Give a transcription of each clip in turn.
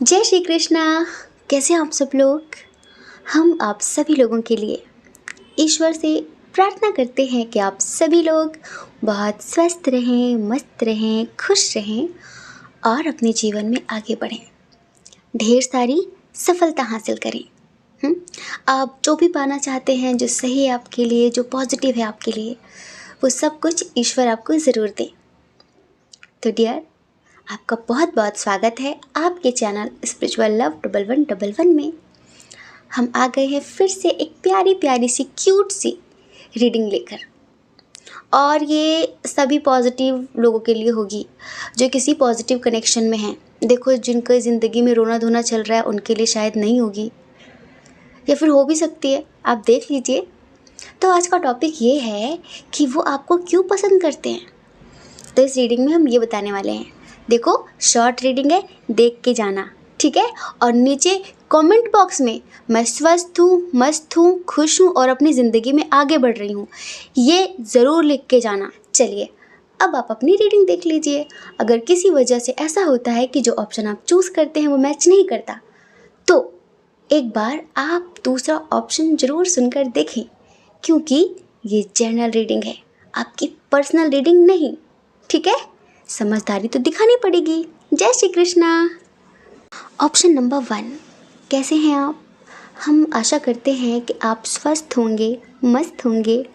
जय श्री कृष्णा। कैसे हैं आप सब लोग। हम आप सभी लोगों के लिए ईश्वर से प्रार्थना करते हैं कि आप सभी लोग बहुत स्वस्थ रहें, मस्त रहें, खुश रहें और अपने जीवन में आगे बढ़ें, ढेर सारी सफलता हासिल करें। आप जो भी पाना चाहते हैं, जो सही है आपके लिए, जो पॉजिटिव है आपके लिए, वो सब कुछ ईश्वर आपको ज़रूर दे। तो डियर, आपका बहुत बहुत स्वागत है आपके चैनल स्पिरिचुअल लव 1111 में। हम आ गए हैं फिर से एक प्यारी प्यारी सी क्यूट सी रीडिंग लेकर, और ये सभी पॉजिटिव लोगों के लिए होगी जो किसी पॉजिटिव कनेक्शन में हैं। देखो, जिनके ज़िंदगी में रोना धोना चल रहा है उनके लिए शायद नहीं होगी, या फिर हो भी सकती है, आप देख लीजिए। तो आज का टॉपिक ये है कि वो आपको क्यों पसंद करते हैं। तो इस रीडिंग में हम ये बताने वाले हैं। देखो, शॉर्ट रीडिंग है, देख के जाना, ठीक है। और नीचे कमेंट बॉक्स में मैं स्वस्थ हूँ, मस्त हूँ, खुश हूँ और अपनी ज़िंदगी में आगे बढ़ रही हूँ, ये ज़रूर लिख के जाना। चलिए, अब आप अपनी रीडिंग देख लीजिए। अगर किसी वजह से ऐसा होता है कि जो ऑप्शन आप चूज़ करते हैं वो मैच नहीं करता, तो एक बार आप दूसरा ऑप्शन ज़रूर सुनकर देखें, क्योंकि ये जनरल रीडिंग है, आपकी पर्सनल रीडिंग नहीं, ठीक है। समझदारी तो दिखानी पड़ेगी। जय श्री कृष्णा। ऑप्शन नंबर 1, कैसे हैं आप। हम आशा करते हैं कि आप स्वस्थ होंगे, मस्त होंगे,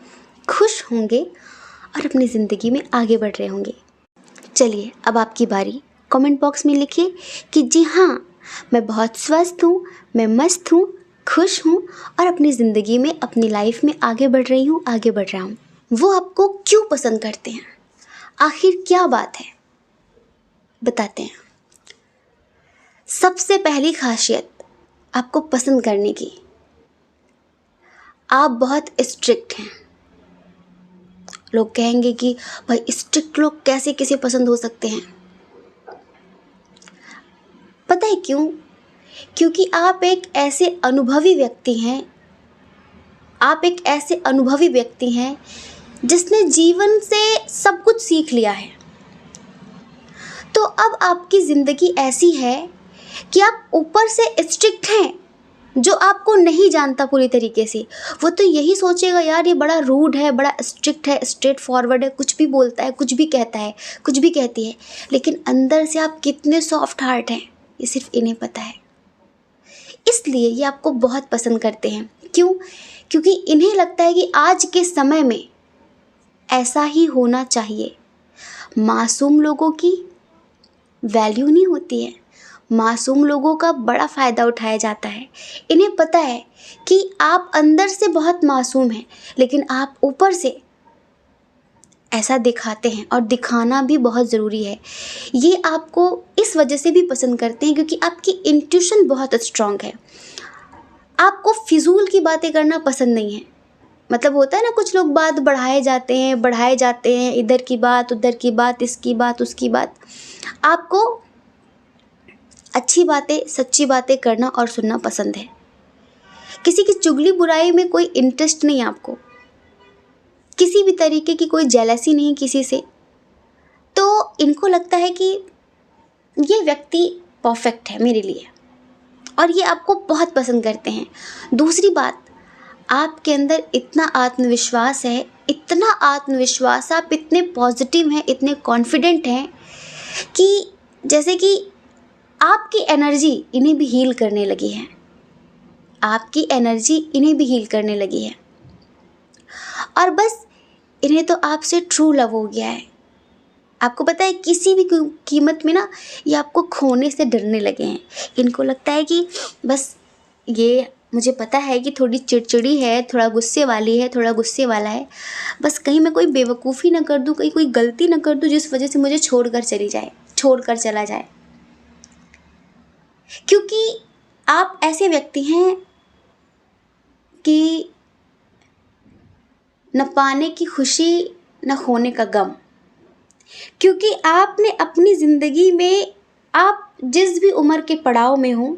खुश होंगे और अपनी ज़िंदगी में आगे बढ़ रहे होंगे। चलिए, अब आपकी बारी। कमेंट बॉक्स में लिखिए कि जी हाँ, मैं बहुत स्वस्थ हूँ, मैं मस्त हूँ, खुश हूँ और अपनी ज़िंदगी में, अपनी लाइफ में आगे बढ़ रही हूँ, आगे बढ़ रहा हूँ। वो आपको क्यों पसंद करते हैं, आखिर क्या बात है, बताते हैं। सबसे पहली खासियत आपको पसंद करने की, आप बहुत स्ट्रिक्ट हैं। लोग कहेंगे कि भाई, स्ट्रिक्ट लोग कैसे किसे पसंद हो सकते हैं। पता है क्यों? क्योंकि आप एक ऐसे अनुभवी व्यक्ति हैं, जिसने जीवन से सब कुछ सीख लिया है। तो अब आपकी ज़िंदगी ऐसी है कि आप ऊपर से स्ट्रिक्ट हैं। जो आपको नहीं जानता पूरी तरीके से, वो तो यही सोचेगा, यार ये बड़ा रूड है, बड़ा स्ट्रिक्ट है, स्ट्रेट फॉरवर्ड है, कुछ भी बोलता है, कुछ भी कहता है, कुछ भी कहती है। लेकिन अंदर से आप कितने सॉफ्ट हार्ट हैं, ये सिर्फ इन्हें पता है। इसलिए ये आपको बहुत पसंद करते हैं। क्यों? क्योंकि इन्हें लगता है कि आज के समय में ऐसा ही होना चाहिए। मासूम लोगों की वैल्यू नहीं होती है, मासूम लोगों का बड़ा फ़ायदा उठाया जाता है। इन्हें पता है कि आप अंदर से बहुत मासूम हैं, लेकिन आप ऊपर से ऐसा दिखाते हैं, और दिखाना भी बहुत ज़रूरी है। ये आपको इस वजह से भी पसंद करते हैं क्योंकि आपकी इंट्यूशन बहुत स्ट्रांग है। आपको फिजूल की बातें करना पसंद नहीं है। मतलब होता है ना, कुछ लोग बात बढ़ाए जाते हैं, इधर की बात, उधर की बात, इसकी बात, उसकी बात। आपको अच्छी बातें, सच्ची बातें करना और सुनना पसंद है। किसी की चुगली बुराई में कोई इंटरेस्ट नहीं है आपको, किसी भी तरीके की कोई जेलसी नहीं किसी से। तो इनको लगता है कि ये व्यक्ति परफेक्ट है मेरे लिए, और ये आपको बहुत पसंद करते हैं। दूसरी बात, आपके अंदर इतना आत्मविश्वास है, इतना आत्मविश्वास, आप इतने पॉजिटिव हैं, इतने कॉन्फिडेंट हैं कि जैसे कि आपकी एनर्जी इन्हें भी हील करने लगी है। आपकी एनर्जी इन्हें भी हील करने लगी है, और बस इन्हें तो आपसे ट्रू लव हो गया है। आपको पता है, किसी भी कीमत में ना ये आपको खोने से डरने लगे हैं। इनको लगता है कि बस, ये मुझे पता है कि थोड़ी चिड़चिड़ी है, थोड़ा गुस्से वाली है, थोड़ा गुस्से वाला है, बस कहीं मैं कोई बेवकूफ़ी ना कर दूँ, कहीं कोई गलती ना कर दूँ जिस वजह से मुझे छोड़कर चला जाए। क्योंकि आप ऐसे व्यक्ति हैं कि न पाने की खुशी, न खोने का गम। क्योंकि आपने अपनी ज़िंदगी में, आप जिस भी उम्र के पड़ाव में हों,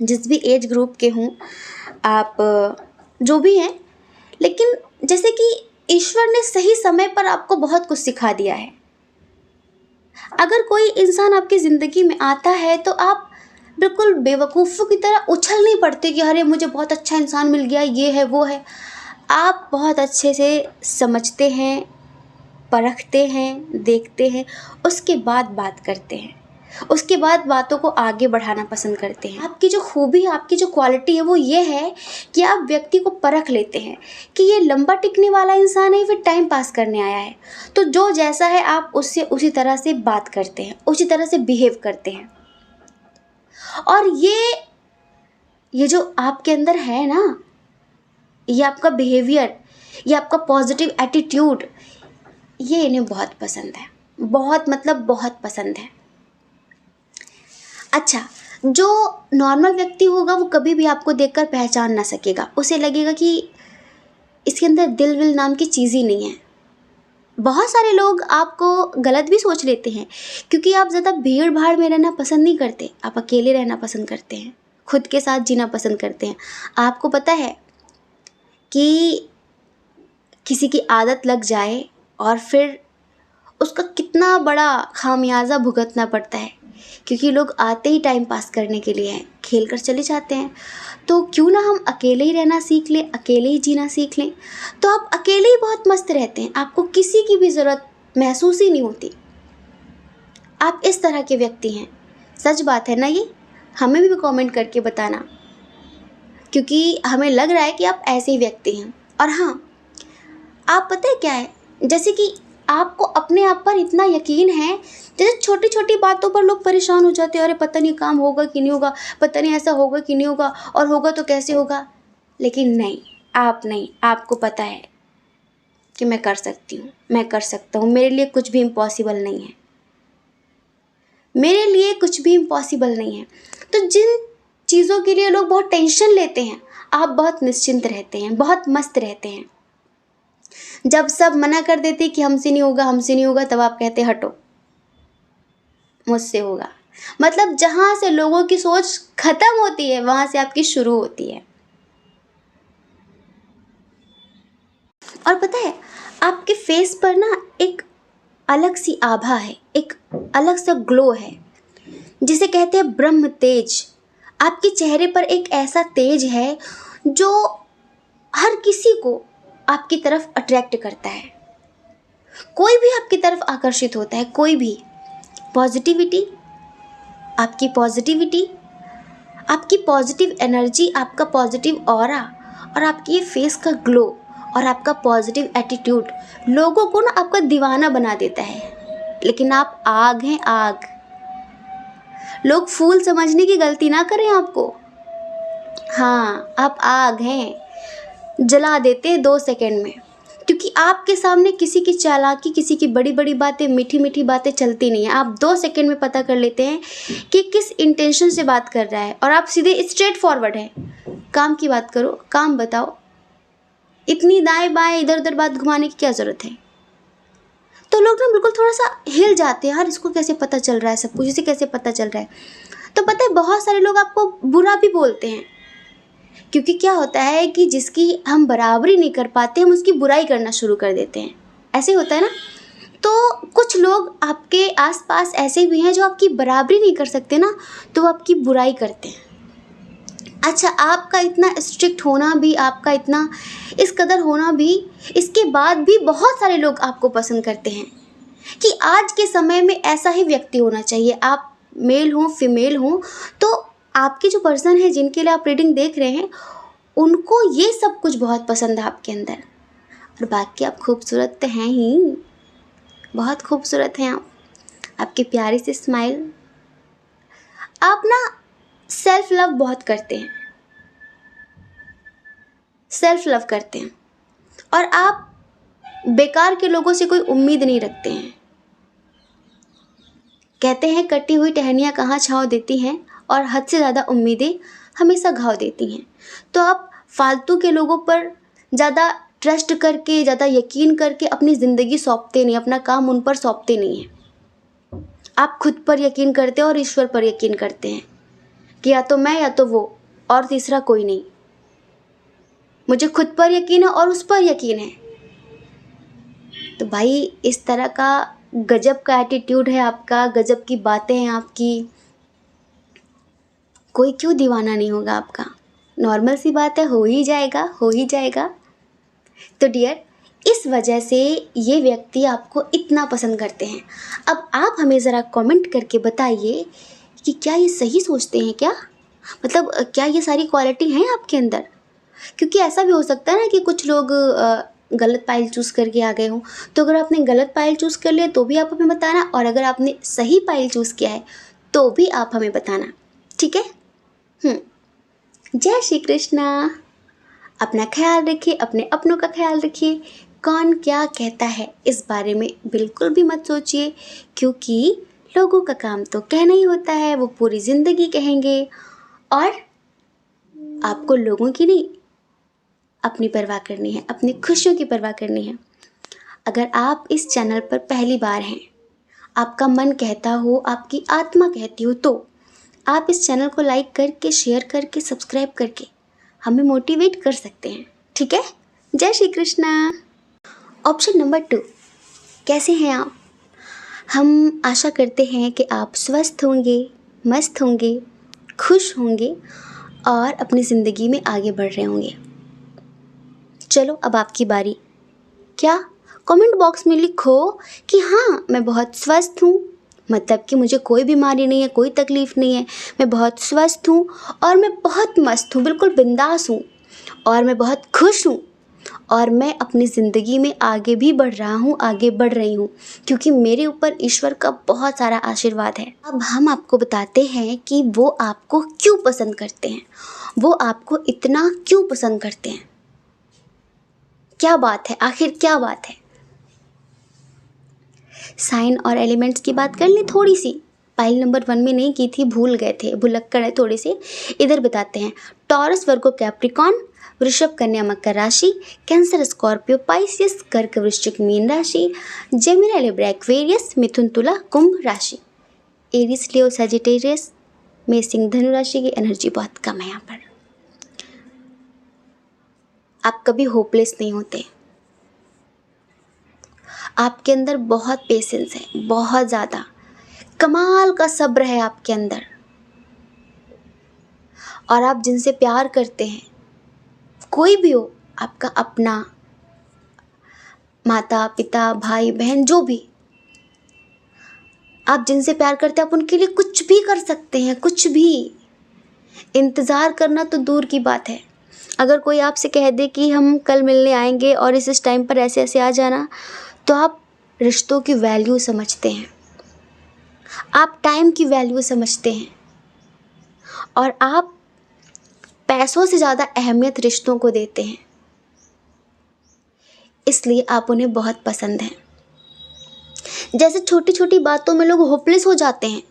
जिस भी एज ग्रुप के हों, आप जो भी हैं, लेकिन जैसे कि ईश्वर ने सही समय पर आपको बहुत कुछ सिखा दिया है। अगर कोई इंसान आपकी ज़िंदगी में आता है तो आप बिल्कुल बेवकूफ़ों की तरह उछल नहीं पड़ते कि अरे मुझे बहुत अच्छा इंसान मिल गया, ये है वो है। आप बहुत अच्छे से समझते हैं, परखते हैं, देखते हैं, उसके बाद बात करते हैं, उसके बाद बातों को आगे बढ़ाना पसंद करते हैं। आपकी जो खूबी, आपकी जो क्वालिटी है वो ये है कि आप व्यक्ति को परख लेते हैं कि ये लंबा टिकने वाला इंसान है, फिर टाइम पास करने आया है। तो जो जैसा है आप उससे उसी तरह से बात करते हैं, उसी तरह से बिहेव करते हैं। और ये जो आपके अंदर है ना, ये आपका बिहेवियर, ये आपका पॉजिटिव एटीट्यूड, ये इन्हें बहुत पसंद है, बहुत मतलब बहुत पसंद है। अच्छा, जो नॉर्मल व्यक्ति होगा वो कभी भी आपको देखकर पहचान ना सकेगा, उसे लगेगा कि इसके अंदर दिल विल नाम की चीज़ ही नहीं है। बहुत सारे लोग आपको गलत भी सोच लेते हैं, क्योंकि आप ज़्यादा भीड़ भाड़ में रहना पसंद नहीं करते, आप अकेले रहना पसंद करते हैं, खुद के साथ जीना पसंद करते हैं। आपको पता है कि किसी की आदत लग जाए और फिर उसका कितना बड़ा खामियाजा भुगतना पड़ता है, क्योंकि लोग आते ही टाइम पास करने के लिए हैं, खेल कर चले जाते हैं। तो क्यों ना हम अकेले ही रहना सीख लें, अकेले ही जीना सीख लें। तो आप अकेले ही बहुत मस्त रहते हैं, आपको किसी की भी ज़रूरत महसूस ही नहीं होती। आप इस तरह के व्यक्ति हैं, सच बात है ना ये? हमें भी कमेंट करके बताना, क्योंकि हमें लग रहा है कि आप ऐसे ही व्यक्ति हैं। और हाँ, आप पता है क्या है, जैसे कि आपको अपने आप पर इतना यकीन है, जैसे छोटी छोटी बातों पर लोग परेशान हो जाते हैं, अरे पता नहीं काम होगा कि नहीं होगा, पता नहीं ऐसा होगा कि नहीं होगा, और होगा तो कैसे होगा। लेकिन नहीं, आप नहीं, आपको पता है कि मैं कर सकती हूँ, मैं कर सकता हूँ, मेरे लिए कुछ भी इम्पॉसिबल नहीं है, मेरे लिए कुछ भी इम्पॉसिबल नहीं है। तो जिन चीज़ों के लिए लोग बहुत टेंशन लेते हैं, आप बहुत निश्चिंत रहते हैं, बहुत मस्त रहते हैं। जब सब मना कर देते कि हमसे नहीं होगा, हमसे नहीं होगा, तब आप कहते हटो, मुझसे होगा। मतलब जहाँ से लोगों की सोच खत्म होती है, वहाँ से आपकी शुरू होती है। और पता है, आपके फेस पर ना एक अलग सी आभा है, एक अलग सा ग्लो है, जिसे कहते हैं ब्रह्म तेज। आपके चेहरे पर एक ऐसा तेज है जो हर किसी को आपकी तरफ अट्रैक्ट करता है। कोई भी आपकी तरफ आकर्षित होता है, कोई भी। पॉजिटिविटी, आपकी पॉजिटिविटी, आपकी पॉजिटिव एनर्जी, आपका पॉजिटिव ऑरा, और आपकी ये फेस का ग्लो और आपका पॉजिटिव एटीट्यूड लोगों को ना आपका दीवाना बना देता है। लेकिन आप आग हैं, आग। लोग फूल समझने की गलती ना करें आपको। हाँ, आप आग हैं, जला देते हैं 2 सेकंड में। क्योंकि आपके सामने किसी की चालाकी, किसी की बड़ी बड़ी बातें, मीठी मीठी बातें चलती नहीं है। आप 2 सेकंड में पता कर लेते हैं कि किस इंटेंशन से बात कर रहा है, और आप सीधे स्ट्रेट फॉरवर्ड हैं। काम की बात करो, काम बताओ, इतनी दाएं बाएं इधर उधर बात घुमाने की क्या ज़रूरत है। तो लोग ना बिल्कुल थोड़ा सा हिल जाते हैं, यार इसको कैसे पता चल रहा है, सब कुछ इसे कैसे पता चल रहा है। तो पता है, बहुत सारे लोग आपको बुरा भी बोलते हैं, क्योंकि क्या होता है कि जिसकी हम बराबरी नहीं कर पाते, हम उसकी बुराई करना शुरू कर देते हैं। ऐसे होता है ना। तो कुछ लोग आपके आसपास ऐसे भी हैं जो आपकी बराबरी नहीं कर सकते ना, तो वो आपकी बुराई करते हैं। अच्छा, आपका इतना स्ट्रिक्ट होना भी, आपका इतना इस कदर होना भी, इसके बाद भी बहुत सारे लोग आपको पसंद करते हैं कि आज के समय में ऐसा ही व्यक्ति होना चाहिए। आप मेल हो, फीमेल हो, तो आपके जो पर्सन है जिनके लिए आप रीडिंग देख रहे हैं, उनको ये सब कुछ बहुत पसंद है आपके अंदर। और बाकी आप खूबसूरत तो हैं ही, बहुत खूबसूरत हैं आप। आपकी प्यारी सी स्माइल। आप ना सेल्फ लव बहुत करते हैं, सेल्फ लव करते हैं, और आप बेकार के लोगों से कोई उम्मीद नहीं रखते हैं। कहते हैं कटी हुई टहनियाँ कहाँ छाँव देती हैं, और हद से ज़्यादा उम्मीदें हमेशा घाव देती हैं। तो आप फालतू के लोगों पर ज़्यादा ट्रस्ट करके, ज़्यादा यकीन करके अपनी ज़िंदगी सौंपते नहीं, अपना काम उन पर सौंपते नहीं हैं। आप खुद पर यकीन करते हैं और ईश्वर पर यकीन करते हैं कि या तो मैं या तो वो, और तीसरा कोई नहीं। मुझे खुद पर यकीन है और उस पर यकीन है। तो भाई, इस तरह का गजब का एटीट्यूड है आपका, गजब की बातें हैं आपकी। कोई क्यों दीवाना नहीं होगा आपका। नॉर्मल सी बात है, हो ही जाएगा, हो ही जाएगा। तो डियर, इस वजह से ये व्यक्ति आपको इतना पसंद करते हैं। अब आप हमें ज़रा कमेंट करके बताइए कि क्या ये सही सोचते हैं क्या, मतलब क्या ये सारी क्वालिटी हैं आपके अंदर। क्योंकि ऐसा भी हो सकता है ना कि कुछ लोग गलत पाइल चूज़ करके आ गए हों। तो अगर आपने गलत पाइल चूज़ कर लिया तो भी आप हमें बताना, और अगर आपने सही पाइल चूज़ किया है तो भी आप हमें बताना, ठीक है। जय श्री कृष्णा। अपना ख्याल रखिए, अपने अपनों का ख्याल रखिए। कौन क्या कहता है इस बारे में बिल्कुल भी मत सोचिए, क्योंकि लोगों का काम तो कहना ही होता है, वो पूरी ज़िंदगी कहेंगे। और आपको लोगों की नहीं, अपनी परवाह करनी है, अपनी खुशियों की परवाह करनी है। अगर आप इस चैनल पर पहली बार हैं, आपका मन कहता हो, आपकी आत्मा कहती हो, तो आप इस चैनल को लाइक करके, शेयर करके, सब्सक्राइब करके हमें मोटिवेट कर सकते हैं, ठीक है। जय श्री कृष्णा। ऑप्शन नंबर 2, कैसे हैं आप। हम आशा करते हैं कि आप स्वस्थ होंगे, मस्त होंगे, खुश होंगे और अपनी ज़िंदगी में आगे बढ़ रहे होंगे। चलो अब आपकी बारी। क्या कमेंट बॉक्स में लिखो कि हाँ, मैं बहुत स्वस्थ हूँ, मतलब कि मुझे कोई बीमारी नहीं है, कोई तकलीफ़ नहीं है, मैं बहुत स्वस्थ हूँ और मैं बहुत मस्त हूँ, बिल्कुल बिंदास हूँ, और मैं बहुत खुश हूँ, और मैं अपनी ज़िंदगी में आगे भी बढ़ रहा हूँ, आगे बढ़ रही हूँ, क्योंकि मेरे ऊपर ईश्वर का बहुत सारा आशीर्वाद है। अब हम आपको बताते हैं कि वो आपको क्यों पसंद करते हैं, वो आपको इतना क्यों पसंद करते हैं। क्या बात है, आखिर क्या बात है। साइन और एलिमेंट्स की बात कर लें थोड़ी सी। पाइल नंबर 1 में नहीं की थी, भूल गए थे, भुलक्कड़ है थोड़ी सी। इधर बताते हैं। टॉरस, वर्गो, कैप्रिकॉन, वृषभ, कन्या, मकर राशि, कैंसर, स्कॉर्पियो, पाइसियस, कर्क, वृश्चिक, मीन राशि, जेमिनी, लिब्रा, एक्वेरियस, मिथुन, तुला, कुंभ राशि, एरिस, लियो, सजिटेरियस में सिंह, धनु राशि की एनर्जी बहुत कम है यहाँ पर। आप कभी होपलेस नहीं होते। आपके अंदर बहुत पेशेंस है, बहुत ज़्यादा कमाल का सब्र है आपके अंदर। और आप जिनसे प्यार करते हैं, कोई भी हो, आपका अपना, माता पिता, भाई बहन, जो भी आप जिनसे प्यार करते हैं, आप उनके लिए कुछ भी कर सकते हैं, कुछ भी। इंतज़ार करना तो दूर की बात है। अगर कोई आपसे कह दे कि हम कल मिलने आएंगे और इस टाइम पर ऐसे ऐसे आ जाना, तो आप रिश्तों की वैल्यू समझते हैं, आप टाइम की वैल्यू समझते हैं, और आप पैसों से ज़्यादा अहमियत रिश्तों को देते हैं, इसलिए आप उन्हें बहुत पसंद हैं। जैसे छोटी छोटी बातों में लोग होपलेस हो जाते हैं,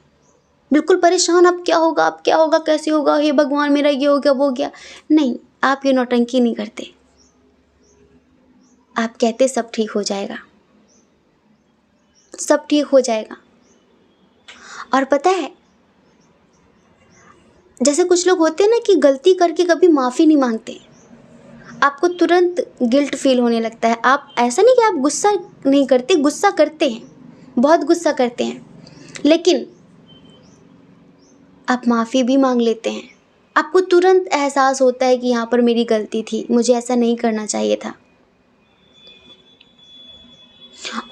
बिल्कुल परेशान, अब क्या होगा, अब क्या होगा, कैसे होगा, हे भगवान मेरा ये हो गया, वो हो गया। नहीं, आप ये नौटंकी नहीं करते। आप कहते सब ठीक हो जाएगा, सब ठीक हो जाएगा। और पता है, जैसे कुछ लोग होते हैं ना कि गलती करके कभी माफ़ी नहीं मांगते, आपको तुरंत गिल्ट फील होने लगता है। आप ऐसा नहीं कि आप गुस्सा नहीं करते, गुस्सा करते हैं, बहुत गुस्सा करते हैं, लेकिन आप माफ़ी भी मांग लेते हैं। आपको तुरंत एहसास होता है कि यहाँ पर मेरी गलती थी, मुझे ऐसा नहीं करना चाहिए था।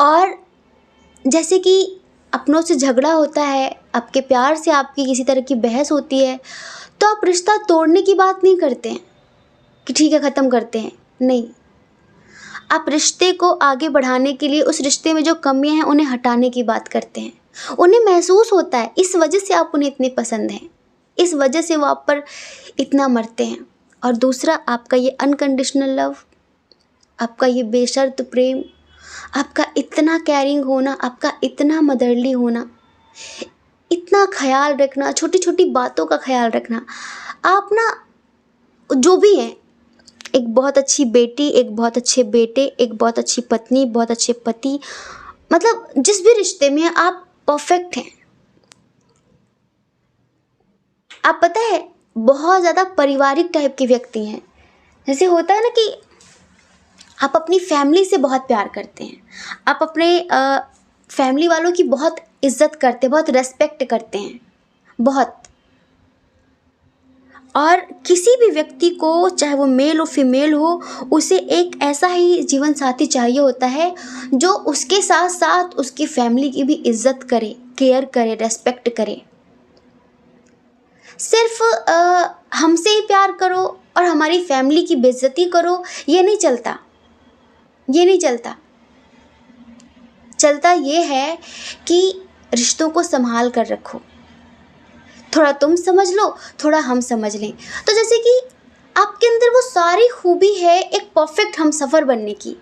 और जैसे कि अपनों से झगड़ा होता है, आपके प्यार से आपकी किसी तरह की बहस होती है, तो आप रिश्ता तोड़ने की बात नहीं करते हैं कि ठीक है ख़त्म करते हैं। नहीं, आप रिश्ते को आगे बढ़ाने के लिए, उस रिश्ते में जो कमियां हैं उन्हें हटाने की बात करते हैं। उन्हें महसूस होता है, इस वजह से आप उन्हें इतने पसंद हैं, इस वजह से वो आप पर इतना मरते हैं। और दूसरा, आपका ये अनकंडीशनल लव, आपका ये बेशर्त प्रेम, आपका इतना केयरिंग होना, आपका इतना मदरली होना, इतना ख्याल रखना, छोटी छोटी बातों का ख्याल रखना। आप ना जो भी हैं, एक बहुत अच्छी बेटी, एक बहुत अच्छे बेटे, एक बहुत अच्छी पत्नी, बहुत अच्छे पति, मतलब जिस भी रिश्ते में आप परफेक्ट हैं। आप पता है, बहुत ज़्यादा पारिवारिक टाइप के व्यक्ति हैं। जैसे होता है ना कि आप अपनी फैमिली से बहुत प्यार करते हैं, आप अपने फैमिली वालों की बहुत इज्जत करते हैं, बहुत रेस्पेक्ट करते हैं, बहुत। और किसी भी व्यक्ति को, चाहे वो मेल हो फीमेल हो, उसे एक ऐसा ही जीवन साथी चाहिए होता है जो उसके साथ साथ उसकी फैमिली की भी इज्जत करे, केयर करे, रेस्पेक्ट करे। सिर्फ हमसे ही प्यार करो और हमारी फैमिली की बेइज्जती करो, ये नहीं चलता, ये नहीं चलता। चलता ये है कि रिश्तों को संभाल कर रखो, थोड़ा तुम समझ लो, थोड़ा हम समझ लें। तो जैसे कि आपके अंदर वो सारी खूबी है एक परफेक्ट हमसफ़र बनने की।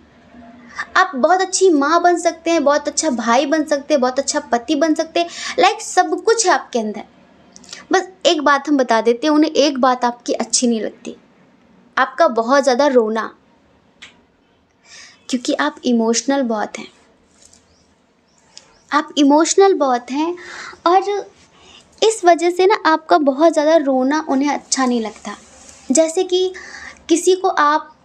आप बहुत अच्छी माँ बन सकते हैं, बहुत अच्छा भाई बन सकते हैं, बहुत अच्छा पति बन सकते हैं, लाइक सब कुछ है आपके अंदर। बस एक बात हम बता देते हैं, उन्हें एक बात आपकी अच्छी नहीं लगती, आपका बहुत ज़्यादा रोना, क्योंकि आप इमोशनल बहुत हैं, आप इमोशनल बहुत हैं और इस वजह से ना आपका बहुत ज़्यादा रोना उन्हें अच्छा नहीं लगता। जैसे कि किसी को आप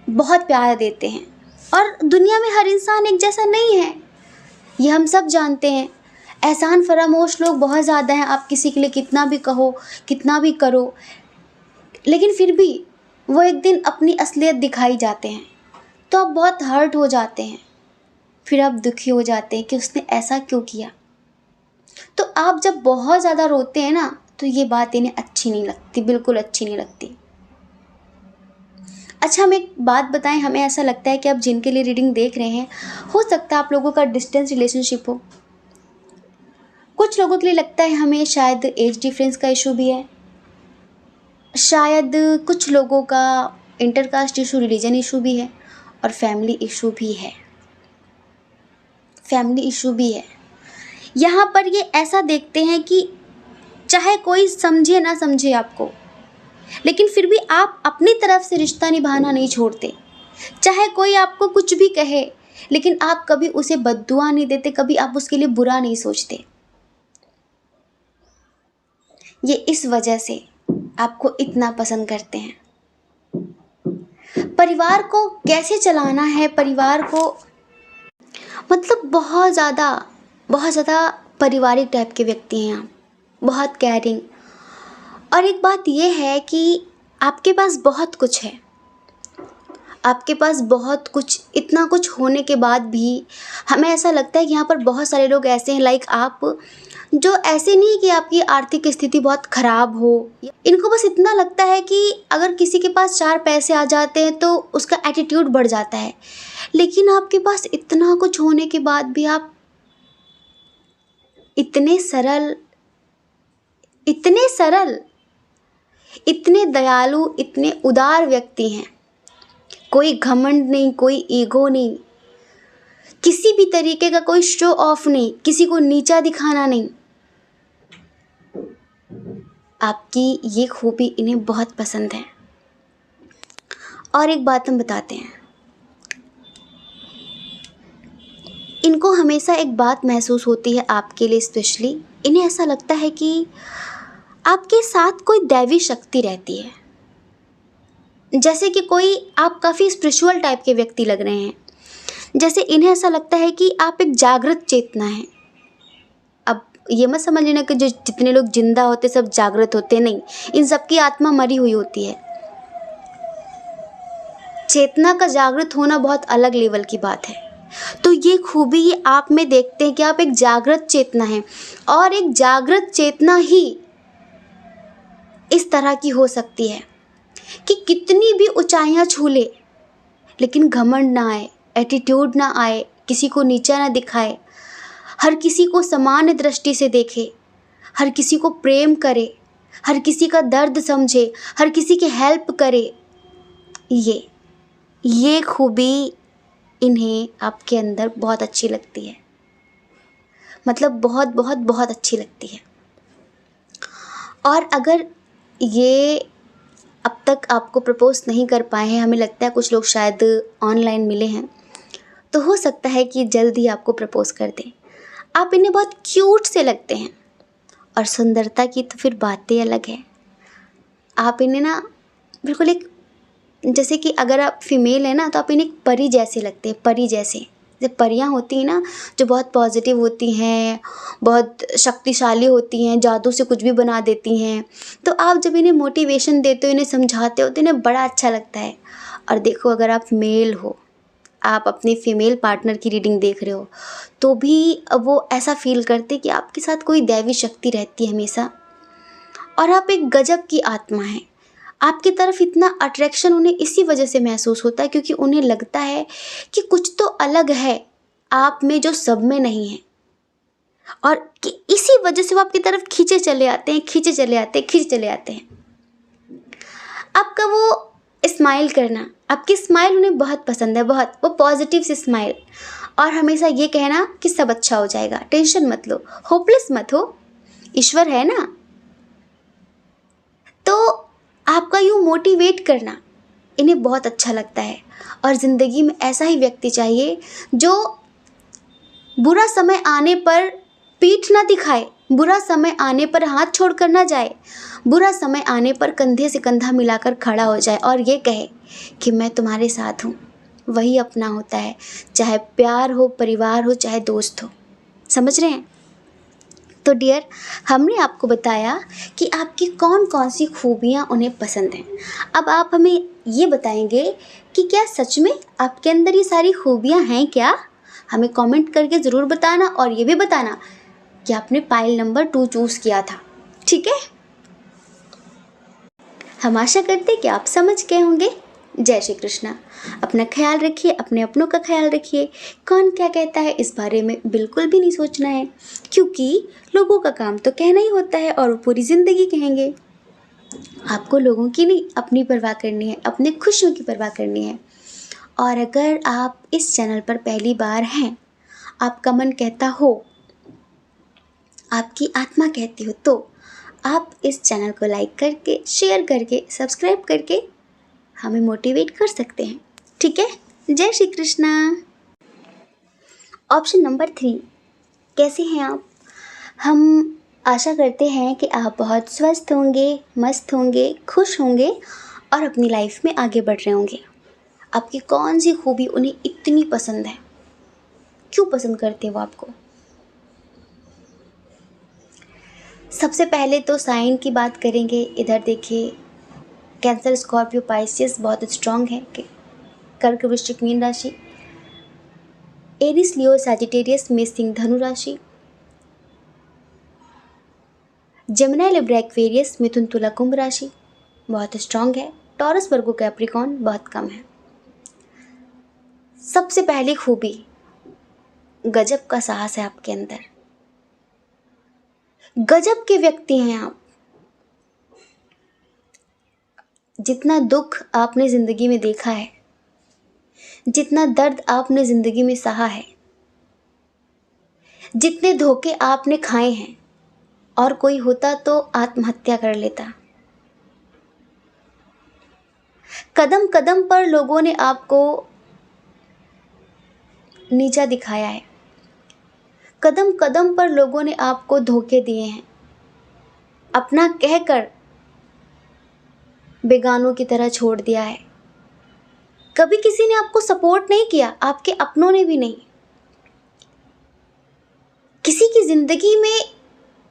बहुत प्यार देते हैं और दुनिया में हर इंसान एक जैसा नहीं है, ये हम सब जानते हैं। एहसान फरामोश लोग बहुत ज़्यादा हैं, आप किसी के लिए कितना भी कहो, कितना भी करो, लेकिन फिर भी वो एक दिन अपनी असलियत दिखाई जाते हैं, तो आप बहुत हर्ट हो जाते हैं, फिर आप दुखी हो जाते हैं कि उसने ऐसा क्यों किया। तो आप जब बहुत ज़्यादा रोते हैं ना, तो ये बात इन्हें अच्छी नहीं लगती, बिल्कुल अच्छी नहीं लगती। अच्छा, हम एक बात बताएं, हमें ऐसा लगता है कि आप जिनके लिए रीडिंग देख रहे हैं, हो सकता है आप लोगों का डिस्टेंस रिलेशनशिप हो। कुछ लोगों के लिए लगता है हमें शायद एज डिफरेंस का इशू भी है, शायद कुछ लोगों का इंटरकास्ट इशू, रिलीजन इशू भी है और फैमिली इशू भी है, फैमिली इशू भी है। यहाँ पर ये ऐसा देखते हैं कि चाहे कोई समझे ना समझे आपको, लेकिन फिर भी आप अपनी तरफ से रिश्ता निभाना नहीं छोड़ते। चाहे कोई आपको कुछ भी कहे, लेकिन आप कभी उसे बद्दुआ नहीं देते, कभी आप उसके लिए बुरा नहीं सोचते। ये इस वजह से आपको इतना पसंद करते हैं। परिवार को कैसे चलाना है, परिवार को मतलब बहुत ज़्यादा पारिवारिक टाइप के व्यक्ति हैं आप, बहुत केयरिंग। और एक बात ये है कि आपके पास बहुत कुछ है, आपके पास बहुत कुछ, इतना कुछ होने के बाद भी हमें ऐसा लगता है कि यहाँ पर बहुत सारे लोग ऐसे हैं लाइक आप, जो ऐसे नहीं कि आपकी आर्थिक स्थिति बहुत ख़राब हो, इनको बस इतना लगता है कि अगर किसी के पास 4 पैसे आ जाते हैं तो उसका एटीट्यूड बढ़ जाता है। लेकिन आपके पास इतना कुछ होने के बाद भी आप इतने सरल, इतने दयालु, इतने उदार व्यक्ति हैं। कोई घमंड नहीं, कोई ईगो नहीं, किसी भी तरीके का कोई शो ऑफ नहीं, किसी को नीचा दिखाना नहीं। आपकी ये खूबी इन्हें बहुत पसंद है। और एक बात हम बताते हैं, इनको हमेशा एक बात महसूस होती है आपके लिए स्पेशली, इन्हें ऐसा लगता है कि आपके साथ कोई दैवी शक्ति रहती है। जैसे कि कोई, आप काफ़ी स्पिरिचुअल टाइप के व्यक्ति लग रहे हैं, जैसे इन्हें ऐसा लगता है कि आप एक जागृत चेतना है। अब ये मत समझ लेना कि जो जितने लोग जिंदा होते सब जागृत होते, नहीं, इन सब की आत्मा मरी हुई होती है। चेतना का जागृत होना बहुत अलग लेवल की बात है। तो ये खूबी ये आप में देखते हैं कि आप एक जागृत चेतना हैं, और एक जागृत चेतना ही इस तरह की हो सकती है कि कितनी भी ऊंचाइयां छू ले, लेकिन घमंड ना आए, एटीट्यूड ना आए, किसी को नीचा ना दिखाए, हर किसी को समान दृष्टि से देखे, हर किसी को प्रेम करे, हर किसी का दर्द समझे, हर किसी की हेल्प करे। ये खूबी इन्हें आपके अंदर बहुत अच्छी लगती है, मतलब बहुत बहुत बहुत अच्छी लगती है। और अगर ये अब तक आपको प्रपोज नहीं कर पाए हैं, हमें लगता है कुछ लोग शायद ऑनलाइन मिले हैं, तो हो सकता है कि जल्द ही आपको प्रपोज कर दें। आप इन्हें बहुत क्यूट से लगते हैं, और सुंदरता की तो फिर बातें अलग है। आप इन्हें ना बिल्कुल एक, जैसे कि अगर आप फीमेल है ना, तो आप इन्हें एक परी जैसे लगते हैं, परी जैसे। जब परियां होती हैं ना, जो बहुत पॉजिटिव होती हैं, बहुत शक्तिशाली होती हैं, जादू से कुछ भी बना देती हैं, तो आप जब इन्हें मोटिवेशन देते हो, इन्हें समझाते हो, तो इन्हें बड़ा अच्छा लगता है। और देखो, अगर आप मेल हो, आप अपने फीमेल पार्टनर की रीडिंग देख रहे हो, तो भी वो ऐसा फील करते कि आपके साथ कोई दैवी शक्ति रहती है हमेशा, और आप एक गजब की आत्मा हैं। आपकी तरफ इतना अट्रैक्शन उन्हें इसी वजह से महसूस होता है, क्योंकि उन्हें लगता है कि कुछ तो अलग है आप में जो सब में नहीं है, और कि इसी वजह से वो आपकी तरफ खींचे चले आते हैं, खींचे चले आते हैं, खींचे चले आते हैं। आपका वो स्माइल करना, आपकी स्माइल उन्हें बहुत पसंद है, बहुत, वो पॉजिटिव सी स्माइल, और हमेशा ये कहना कि सब अच्छा हो जाएगा, टेंशन मत लो, होपलेस मत हो, ईश्वर है ना। तो आपका यूँ मोटिवेट करना इन्हें बहुत अच्छा लगता है, और ज़िंदगी में ऐसा ही व्यक्ति चाहिए जो बुरा समय आने पर पीठ ना दिखाए, बुरा समय आने पर हाथ छोड़कर ना जाए, बुरा समय आने पर कंधे से कंधा मिलाकर खड़ा हो जाए और ये कहे कि मैं तुम्हारे साथ हूँ। वही अपना होता है, चाहे प्यार हो, परिवार हो, चाहे दोस्त हो। समझ रहे हैं? तो डियर, हमने आपको बताया कि आपकी कौन कौन सी खूबियाँ उन्हें पसंद हैं। अब आप हमें ये बताएंगे कि क्या सच में आपके अंदर ये सारी खूबियाँ हैं क्या? हमें कमेंट करके ज़रूर बताना, और ये भी बताना कि आपने पाइल नंबर 2 चूज़ किया था। ठीक है? हम आशा करते हैं कि आप समझ गए होंगे। जय श्री कृष्णा। अपना ख्याल रखिए, अपने अपनों का ख्याल रखिए। कौन क्या कहता है इस बारे में बिल्कुल भी नहीं सोचना है, क्योंकि लोगों का काम तो कहना ही होता है, और वो पूरी ज़िंदगी कहेंगे। आपको लोगों की नहीं, अपनी परवाह करनी है, अपने खुशियों की परवाह करनी है। और अगर आप इस चैनल पर पहली बार हैं, आपका मन कहता हो, आपकी आत्मा कहती हो, तो आप इस चैनल को लाइक करके, शेयर करके, सब्सक्राइब करके हमें मोटिवेट कर सकते हैं। ठीक है? जय श्री कृष्णा। ऑप्शन नंबर 3, कैसे हैं आप? हम आशा करते हैं कि आप बहुत स्वस्थ होंगे, मस्त होंगे, खुश होंगे, और अपनी लाइफ में आगे बढ़ रहे होंगे। आपकी कौन सी खूबी उन्हें इतनी पसंद है? क्यों पसंद करते हैं वो आपको? सबसे पहले तो साइन की बात करेंगे। इधर देखिए, कैंसर, स्कॉर्पियो, पाइसेस बहुत स्ट्रांग है। कर्क, वृश्चिक, मीन राशि, एरिस, लियो, सैजिटेरियस, मेष, सिंह, धनु राशि, जेमिनी, लिब्रा, एक्वेरियस, मिथुन, तुला, कुंभ राशि बहुत स्ट्रांग है। टॉरस, वर्गो, कैप्रिकॉर्न बहुत कम है। सबसे पहली खूबी, गजब का साहस है आपके अंदर। गजब के व्यक्ति हैं आप। जितना दुख आपने ज़िंदगी में देखा है, जितना दर्द आपने ज़िंदगी में सहा है, जितने धोखे आपने खाए हैं, और कोई होता तो आत्महत्या कर लेता। कदम कदम पर लोगों ने आपको नीचा दिखाया है, कदम कदम पर लोगों ने आपको धोखे दिए हैं, अपना कहकर बेगानों की तरह छोड़ दिया है। कभी किसी ने आपको सपोर्ट नहीं किया, आपके अपनों ने भी नहीं। किसी की जिंदगी में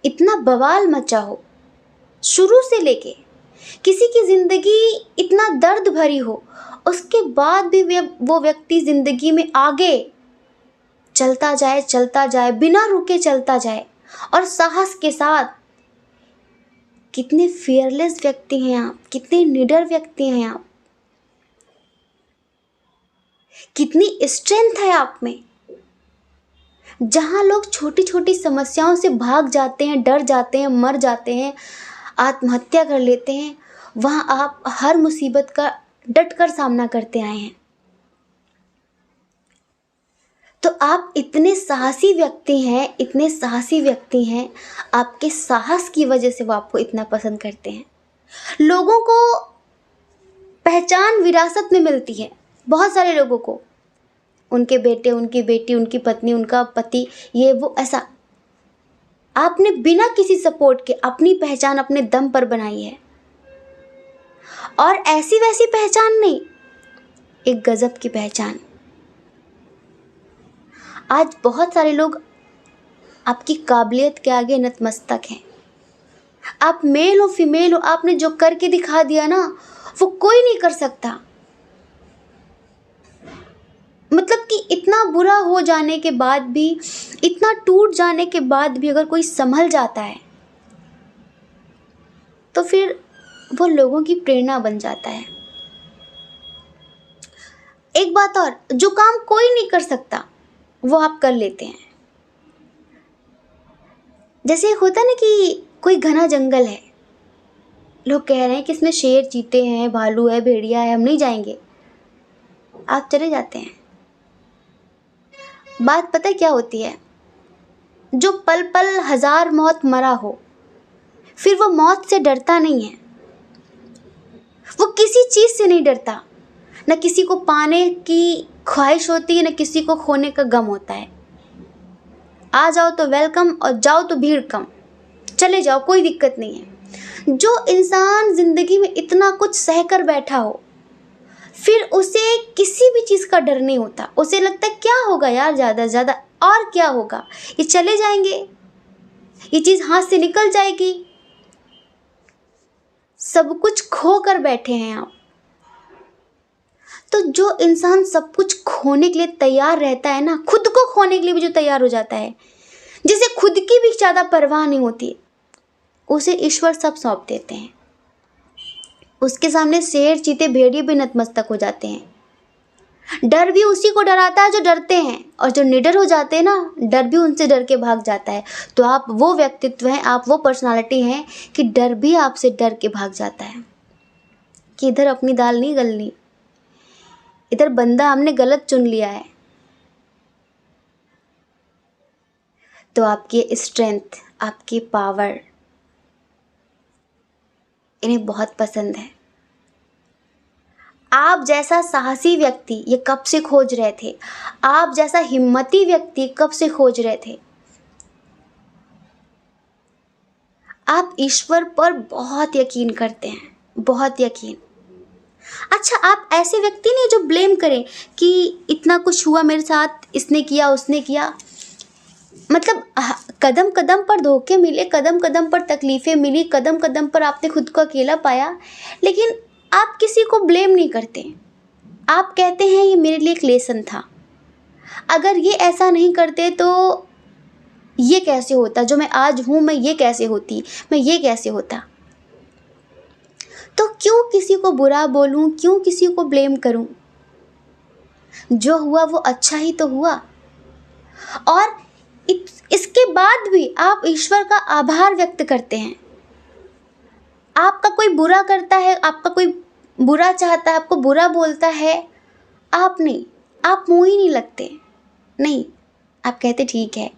इतना बवाल मचा हो शुरू से लेके, किसी की जिंदगी इतना दर्द भरी हो, उसके बाद भी वो व्यक्ति जिंदगी में आगे चलता जाए, बिना रुके चलता जाए, और साहस के साथ। कितने फियरलेस व्यक्ति हैं आप, कितने निडर व्यक्ति हैं आप, कितनी स्ट्रेंथ है आप में। जहाँ लोग छोटी छोटी समस्याओं से भाग जाते हैं, डर जाते हैं, मर जाते हैं, आत्महत्या कर लेते हैं, वहाँ आप हर मुसीबत का डट कर सामना करते आए हैं। तो आप इतने साहसी व्यक्ति हैं, इतने साहसी व्यक्ति हैं। आपके साहस की वजह से वो आपको इतना पसंद करते हैं। लोगों को पहचान विरासत में मिलती है, बहुत सारे लोगों को, उनके बेटे, उनकी बेटी, उनकी पत्नी, उनका पति, ये वो ऐसा। आपने बिना किसी सपोर्ट के अपनी पहचान अपने दम पर बनाई है, और ऐसी वैसी पहचान नहीं, एक गजब की पहचान। आज बहुत सारे लोग आपकी काबिलियत के आगे नतमस्तक हैं। आप मेल हो फीमेल हो, आपने जो करके दिखा दिया ना वो कोई नहीं कर सकता। मतलब कि इतना बुरा हो जाने के बाद भी, इतना टूट जाने के बाद भी अगर कोई संभल जाता है तो फिर वो लोगों की प्रेरणा बन जाता है। एक बात और, जो काम कोई नहीं कर सकता वो आप कर लेते हैं। जैसे एक होता है ना कि कोई घना जंगल है, लोग कह रहे हैं कि इसमें शेर चीते हैं, भालू है, भेड़िया है, हम नहीं जाएंगे, आप चले जाते हैं। बात पता है क्या होती है, जो पल पल हजार मौत मरा हो फिर वो मौत से डरता नहीं है, वो किसी चीज से नहीं डरता। न किसी को पाने की ख्वाहिश होती है, न किसी को खोने का गम होता है। आ जाओ तो वेलकम और जाओ तो भीड़ कम, चले जाओ कोई दिक्कत नहीं है। जो इंसान जिंदगी में इतना कुछ सहकर बैठा हो फिर उसे किसी भी चीज़ का डर नहीं होता। उसे लगता है क्या होगा यार, ज़्यादा से ज़्यादा और क्या होगा, ये चले जाएंगे, ये चीज़ हाथ से निकल जाएगी। सब कुछ खो कर बैठे हैं आप। तो जो इंसान सब कुछ खोने के लिए तैयार रहता है ना, खुद को खोने के लिए भी जो तैयार हो जाता है, जिसे खुद की भी ज़्यादा परवाह नहीं होती, उसे ईश्वर सब सौंप देते हैं। उसके सामने शेर चीते भेड़िए भी नतमस्तक हो जाते हैं। डर भी उसी को डराता है जो डरते हैं, और जो निडर हो जाते हैं ना, डर भी उनसे डर के भाग जाता है। तो आप वो व्यक्तित्व हैं, आप वो पर्सनालिटी हैं कि डर भी आपसे डर के भाग जाता है कि इधर अपनी दाल नहीं गलनी, इधर बंदा हमने गलत चुन लिया है। तो आपकी स्ट्रेंथ, आपकी पावर इन्हें बहुत पसंद है। आप जैसा साहसी व्यक्ति ये कब से खोज रहे थे, आप जैसा हिम्मती व्यक्ति कब से खोज रहे थे। आप ईश्वर पर बहुत यकीन करते हैं, बहुत यकीन। अच्छा, आप ऐसे व्यक्ति नहीं जो ब्लेम करें कि इतना कुछ हुआ मेरे साथ, इसने किया उसने किया। मतलब कदम कदम पर धोखे मिले, कदम कदम पर तकलीफ़ें मिली, कदम कदम पर आपने खुद को अकेला पाया, लेकिन आप किसी को ब्लेम नहीं करते। आप कहते हैं ये मेरे लिए एक लेसन था, अगर ये ऐसा नहीं करते तो ये कैसे होता, जो मैं आज हूँ मैं ये कैसे होती, मैं ये कैसे होता। तो क्यों किसी को बुरा बोलूँ, क्यों किसी को ब्लेम करूँ। जो हुआ वो अच्छा ही तो हुआ। और इसके बाद भी आप ईश्वर का आभार व्यक्त करते हैं। आपका कोई बुरा करता है, आपका कोई बुरा चाहता है, आपको बुरा बोलता है, आप नहीं, आप मुँह ही नहीं लगते, नहीं, आप कहते ठीक है।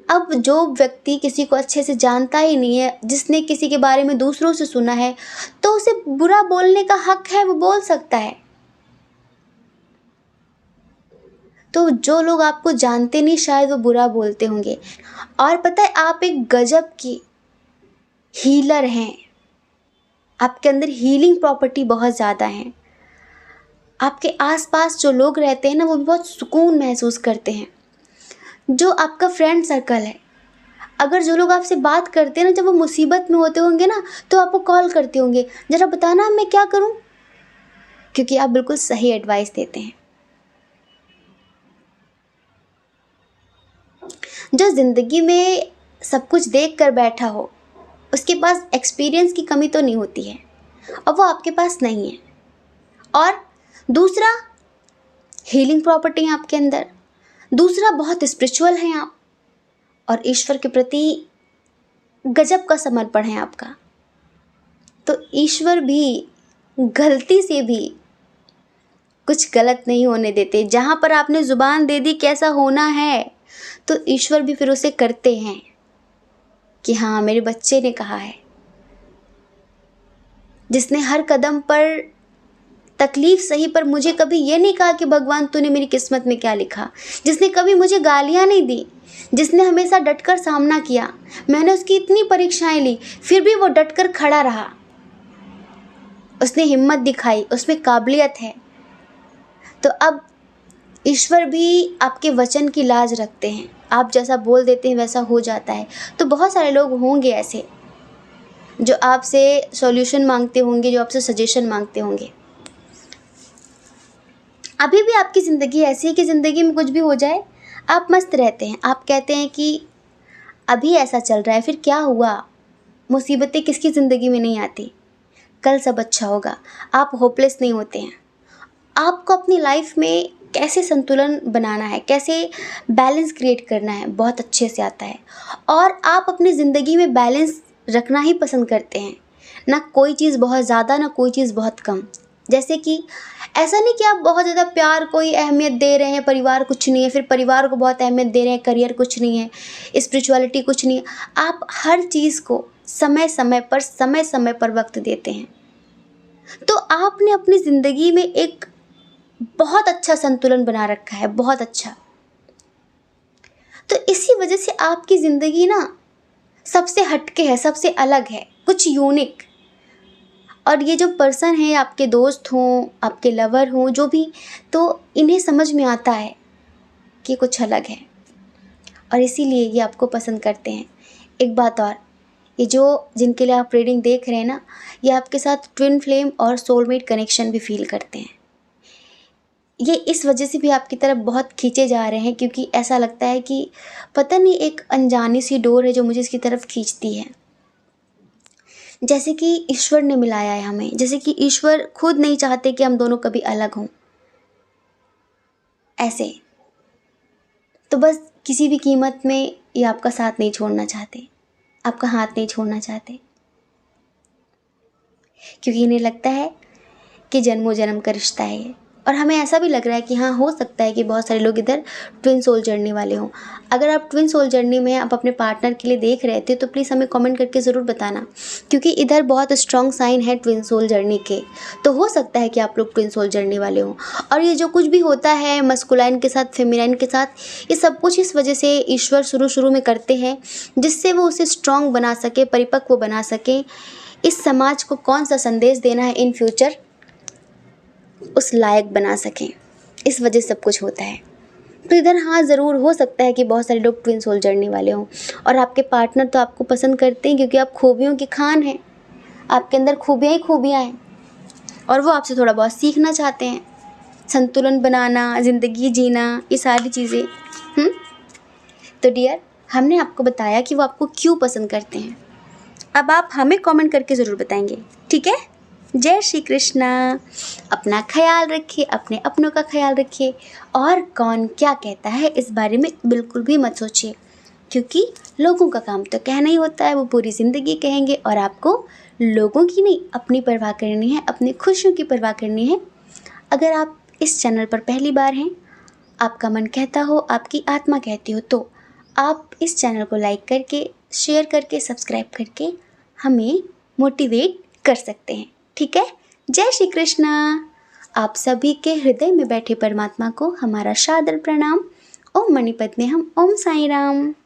अब जो व्यक्ति किसी को अच्छे से जानता ही नहीं है, जिसने किसी के बारे में दूसरों से सुना है, तो उसे बुरा बोलने का हक है, वो बोल सकता है। तो जो लोग आपको जानते नहीं शायद वो बुरा बोलते होंगे। और पता है, आप एक गजब की हीलर हैं, आपके अंदर हीलिंग प्रॉपर्टी बहुत ज़्यादा है। आपके आसपास जो लोग रहते हैं ना, वो भी बहुत सुकून महसूस करते हैं। जो आपका फ्रेंड सर्कल है, अगर जो लोग आपसे बात करते हैं ना, जब वो मुसीबत में होते होंगे ना, तो आपको कॉल करते होंगे, ज़रा बताना मैं क्या करूं, क्योंकि आप बिल्कुल सही एडवाइस देते हैं। जो ज़िंदगी में सब कुछ देख कर बैठा हो, उसके पास एक्सपीरियंस की कमी तो नहीं होती है, और वो आपके पास नहीं है। और दूसरा, हीलिंग प्रॉपर्टी है आपके अंदर। दूसरा, बहुत स्पिरिचुअल हैं आप, और ईश्वर के प्रति गजब का समर्पण है आपका। तो ईश्वर भी गलती से भी कुछ गलत नहीं होने देते। जहाँ पर आपने ज़ुबान दे दी कैसा होना है, तो ईश्वर भी फिर उसे करते हैं कि हाँ, मेरे बच्चे ने कहा है। जिसने हर कदम पर तकलीफ सही, पर मुझे कभी ये नहीं कहा कि भगवान तूने मेरी किस्मत में क्या लिखा। जिसने कभी मुझे गालियाँ नहीं दी, जिसने हमेशा डटकर सामना किया। मैंने उसकी इतनी परीक्षाएं ली, फिर भी वो डटकर खड़ा रहा, उसने हिम्मत दिखाई, उसमें काबिलियत है। तो अब ईश्वर भी आपके वचन की लाज रखते हैं, आप जैसा बोल देते हैं वैसा हो जाता है। तो बहुत सारे लोग होंगे ऐसे जो आपसे सॉल्यूशन मांगते होंगे, जो आपसे सजेशन मांगते होंगे। अभी भी आपकी ज़िंदगी ऐसी है कि ज़िंदगी में कुछ भी हो जाए आप मस्त रहते हैं। आप कहते हैं कि अभी ऐसा चल रहा है, फिर क्या हुआ, मुसीबतें किसकी ज़िंदगी में नहीं आती, कल सब अच्छा होगा। आप होपलेस नहीं होते हैं। आपको अपनी लाइफ में कैसे संतुलन बनाना है, कैसे बैलेंस क्रिएट करना है, बहुत अच्छे से आता है। और आप अपनी ज़िंदगी में बैलेंस रखना ही पसंद करते हैं, ना कोई चीज़ बहुत ज़्यादा, ना कोई चीज़ बहुत कम। जैसे कि ऐसा नहीं कि आप बहुत ज़्यादा प्यार को ही अहमियत दे रहे हैं, परिवार कुछ नहीं है, फिर परिवार को बहुत अहमियत दे रहे हैं, करियर कुछ नहीं है, स्पिरिचुअलिटी कुछ नहीं है। आप हर चीज़ को समय समय पर वक्त देते हैं। तो आपने अपनी ज़िंदगी में एक बहुत अच्छा संतुलन बना रखा है, बहुत अच्छा। तो इसी वजह से आपकी ज़िंदगी ना सबसे हटके है, सबसे अलग है, कुछ यूनिक। और ये जो पर्सन है, आपके दोस्त हों, आपके लवर हों, जो भी, तो इन्हें समझ में आता है कि कुछ अलग है और इसीलिए ये आपको पसंद करते हैं। एक बात और, ये जो जिनके लिए आप रीडिंग देख रहे हैं ना, ये आपके साथ ट्विन फ्लेम और सोलमेट कनेक्शन भी फील करते हैं। ये इस वजह से भी आपकी तरफ बहुत खींचे जा रहे हैं क्योंकि ऐसा लगता है कि पता नहीं एक अनजानी सी डोर है जो मुझे इसकी तरफ खींचती है। जैसे कि ईश्वर ने मिलाया है हमें, जैसे कि ईश्वर खुद नहीं चाहते कि हम दोनों कभी अलग हों, ऐसे। तो बस किसी भी कीमत में ये आपका साथ नहीं छोड़ना चाहते, आपका हाथ नहीं छोड़ना चाहते, क्योंकि इन्हें लगता है कि जन्मों जन्म का रिश्ता है ये। और हमें ऐसा भी लग रहा है कि हाँ, हो सकता है कि बहुत सारे लोग इधर ट्विन सोल जर्नी वाले हों। अगर आप ट्विन सोल जर्नी में आप अपने पार्टनर के लिए देख रहे थे तो प्लीज़ हमें कमेंट करके ज़रूर बताना, क्योंकि इधर बहुत स्ट्रॉन्ग साइन है ट्विन सोल जर्नी के। तो हो सकता है कि आप लोग ट्विन सोल जर्नी वाले हों। और ये जो कुछ भी होता है मस्कुलाइन के साथ, फेमिनाइन के साथ, ये सब कुछ इस वजह से ईश्वर शुरू में करते हैं जिससे वो उसे स्ट्रॉन्ग बना सके, परिपक्व बना सके। इस समाज को कौन सा संदेश देना है इन फ्यूचर, उस लायक बना सकें, इस वजह से सब कुछ होता है। तो इधर हाँ, ज़रूर हो सकता है कि बहुत सारे लोग ट्विन सोल जर्नी वाले हों और आपके पार्टनर तो आपको पसंद करते हैं क्योंकि आप खूबियों की खान हैं, आपके अंदर खूबियाँ ही खूबियाँ हैं और वो आपसे थोड़ा बहुत सीखना चाहते हैं, संतुलन बनाना, ज़िंदगी जीना, ये सारी चीज़ें। तो डियर, हमने आपको बताया कि वो आपको क्यों पसंद करते हैं। अब आप हमें कमेंट करके ज़रूर बताएंगे, ठीक है। जय श्री कृष्णा। अपना ख्याल रखिए, अपने अपनों का ख्याल रखिए और कौन क्या कहता है इस बारे में बिल्कुल भी मत सोचिए, क्योंकि लोगों का काम तो कहना ही होता है, वो पूरी ज़िंदगी कहेंगे और आपको लोगों की नहीं, अपनी परवाह करनी है, अपनी खुशियों की परवाह करनी है। अगर आप इस चैनल पर पहली बार हैं, आपका मन कहता हो, आपकी आत्मा कहती हो, तो आप इस चैनल को लाइक करके, शेयर करके, सब्सक्राइब करके हमें मोटिवेट कर सकते हैं, ठीक है। जय श्री कृष्णा। आप सभी के हृदय में बैठे परमात्मा को हमारा सादर प्रणाम। ओम मणिपद्मे हम, ओम साईं राम।